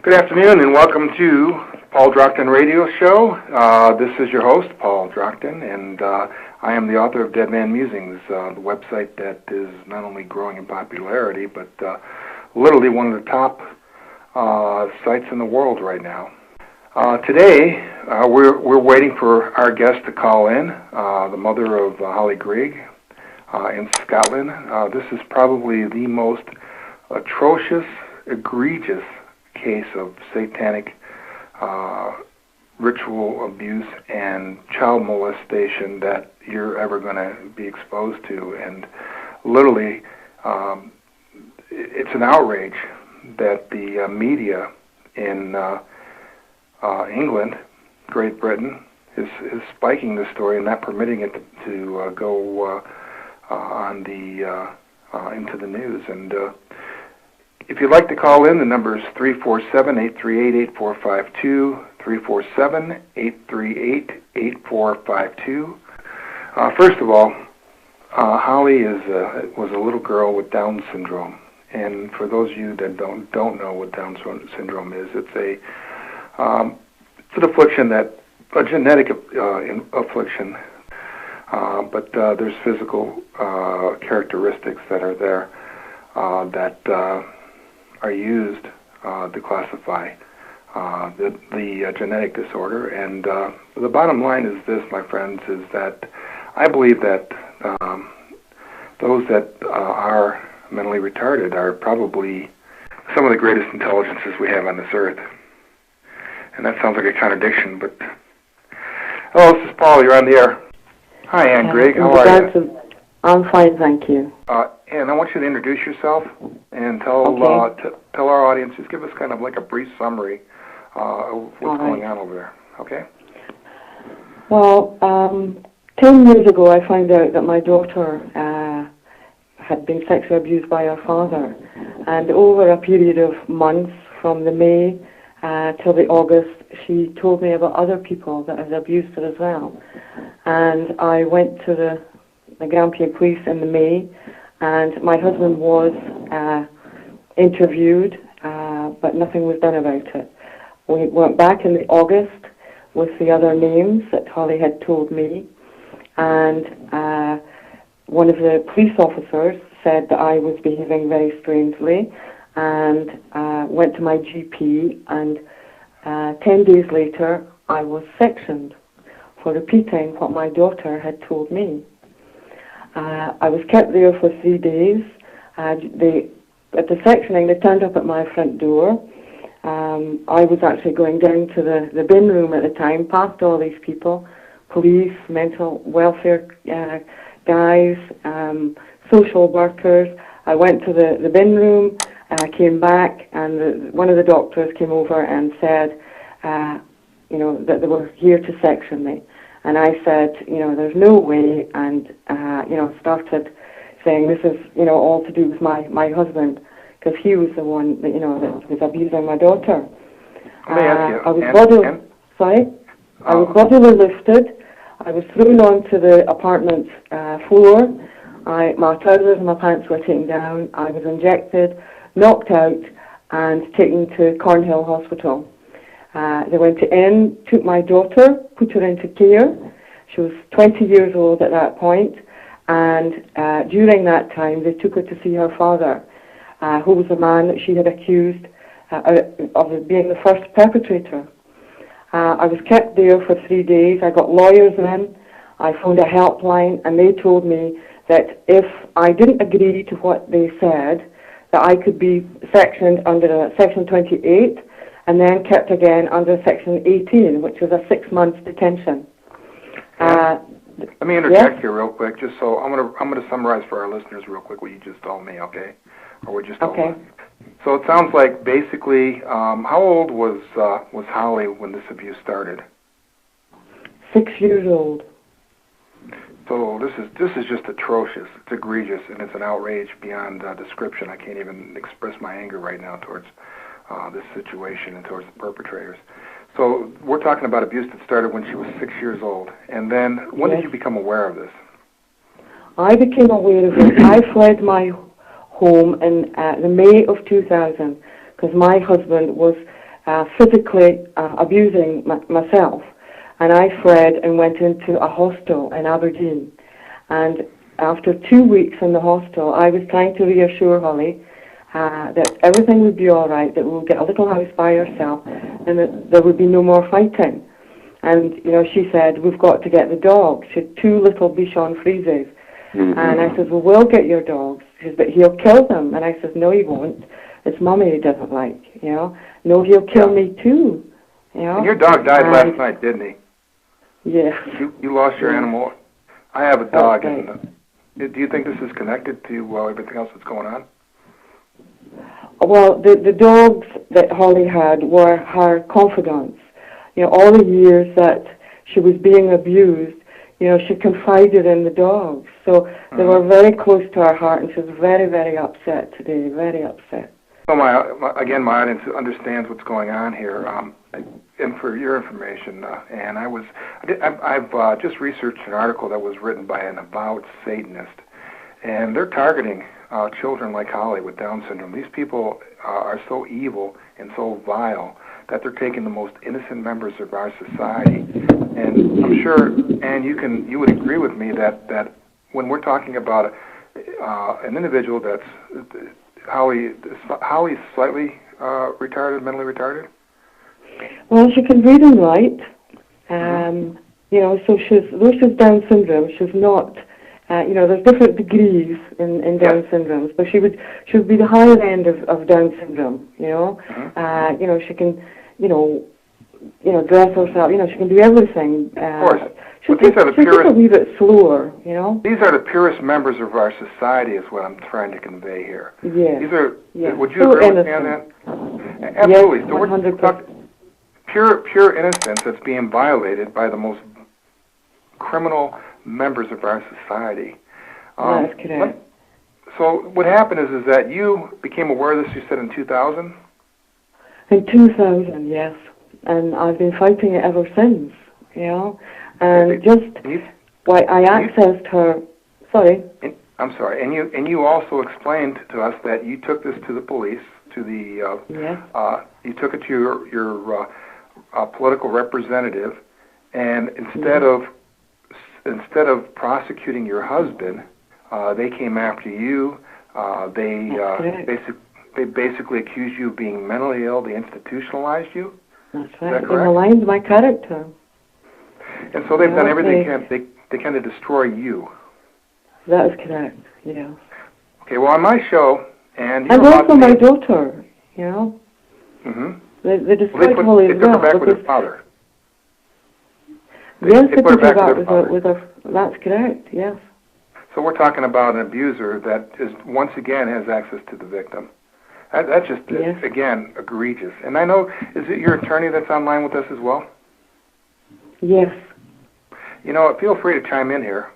Good afternoon and welcome to Paul Drockton Radio Show. This is your host, Paul Drockton, and I am the author of Dead Man Musings, the website that is not only growing in popularity, but literally one of the top sites in the world right now. Today, we're waiting for our guest to call in, the mother of Holly Greig in Scotland. This is probably the most atrocious, egregious case of satanic ritual abuse and child molestation that you're ever going to be exposed to. And literally, it's an outrage that the media in England, Great Britain, is spiking the story and not permitting it to go on the into the news. And if you'd like to call in, the number is 347-838-8452, 347-838-8452. First of all, Holly was a little girl with Down syndrome. And for those of you that don't know what Down syndrome is, it's an affliction, a genetic affliction, but there's physical characteristics that are there that are used to classify the genetic disorder. And the bottom line is this, my friends, is that I believe that those that are mentally retarded are probably some of the greatest intelligences we have on this earth. And that sounds like a contradiction, but... Hello, this is Paul. You're on the air. Hi, Ann Greig. How are you? I'm fine, thank you. And I want you to introduce yourself and tell our audience, just give us kind of like a brief summary of what's going on over there, okay? Well, 10 years ago I found out that my daughter had been sexually abused by her father, and over a period of months, from the May till the August, she told me about other people that had abused her as well. And I went to the Grand Prix police in the May, and my husband was interviewed, but nothing was done about it. We went back in the August with the other names that Holly had told me, and one of the police officers said that I was behaving very strangely, and went to my GP, and 10 days later I was sectioned for repeating what my daughter had told me. I was kept there for 3 days. At the sectioning, they turned up at my front door. I was actually going down to the bin room at the time, past all these people, police, mental welfare guys, social workers. I went to the bin room, came back, and one of the doctors came over and said, that they were here to section me. And I said, there's no way, and, started saying this is, all to do with my husband, because he was the one that, that was abusing my daughter. Let me ask you, I was bodily lifted. I was thrown onto the apartment floor. My trousers and my pants were taken down. I was injected, knocked out, and taken to Cornhill Hospital. They went in, took my daughter, put her into care. She was 20 years old at that point, and during that time they took her to see her father, who was the man that she had accused of being the first perpetrator. I was kept there for 3 days. I got lawyers in. I phoned a helpline, and they told me that if I didn't agree to what they said, that I could be sectioned under Section 28, and then kept again under Section 18, which was a 6-month detention. Let me interject here real quick, just so I'm gonna summarize for our listeners real quick what you just told me, okay? Or what you just told me. So it sounds like basically, how old was Holly when this abuse started? 6 years old. So this is just atrocious. It's egregious, and it's an outrage beyond description. I can't even express my anger right now towards this situation and towards the perpetrators. So we're talking about abuse that started when she was 6 years old. And then when did you become aware of this? I became aware of it. I fled my home in the May of 2000 because my husband was physically abusing myself. And I fled and went into a hostel in Aberdeen. And after 2 weeks in the hostel, I was trying to reassure Holly that everything would be all right, that we would get a little house by ourselves, and that there would be no more fighting. And, she said, we've got to get the dogs. She had 2 little Bichon Frises. Mm-hmm. And I said, well, we'll get your dogs. She said, but he'll kill them. And I said, no, he won't. It's Mummy he doesn't like, No, he'll kill me too, And your dog died last night, didn't he? Yes. You lost your animal. I have a dog. Right. And do you think this is connected to everything else that's going on? Well, the dogs that Holly had were her confidants. All the years that she was being abused, she confided in the dogs. So they were very close to her heart, and she was very, very upset today, very upset. Well, my audience understands what's going on here. And for your information, Anne, I've just researched an article that was written by an avowed Satanist, and they're targeting children like Holly with Down syndrome. These people are so evil and so vile that they're taking the most innocent members of our society. And I'm sure, Anne, you would agree with me that when we're talking about an individual that's Holly's slightly retarded, mentally retarded. Well, she can read and write. So though she's Down syndrome, she's not. There's different degrees in Down syndrome. So she would be the higher end of Down syndrome. She can, dress herself. She can do everything. Of course. She's just a wee bit slower. These are the purest members of our society, is what I'm trying to convey here. Yes. These are. Yes. Would you agree with me on that? Absolutely. Yes, so we're talking pure innocence that's being violated by the most criminal members of our society. That's correct. So what happened is that you became aware of this, you said, in 2000? In 2000, yes. And I've been fighting it ever since, And I accessed her. Sorry. I'm sorry. And you also explained to us that you took this to the police, to the you took it to your political representative, and instead of prosecuting your husband, they came after you. They basically accused you of being mentally ill. They institutionalized you. That's right. They maligned my character. And so they've done everything they can to destroy you. That is correct. Yeah. Okay. Well, on my show, and also my daughter. Mm-hmm. They destroyed Holly as well. They took her back with her father. Yes, they took her back with her. That's correct. Yes. So we're talking about an abuser that is once again has access to the victim. That's just again egregious. And I know, is it your attorney that's online with us as well? Yes. Feel free to chime in here.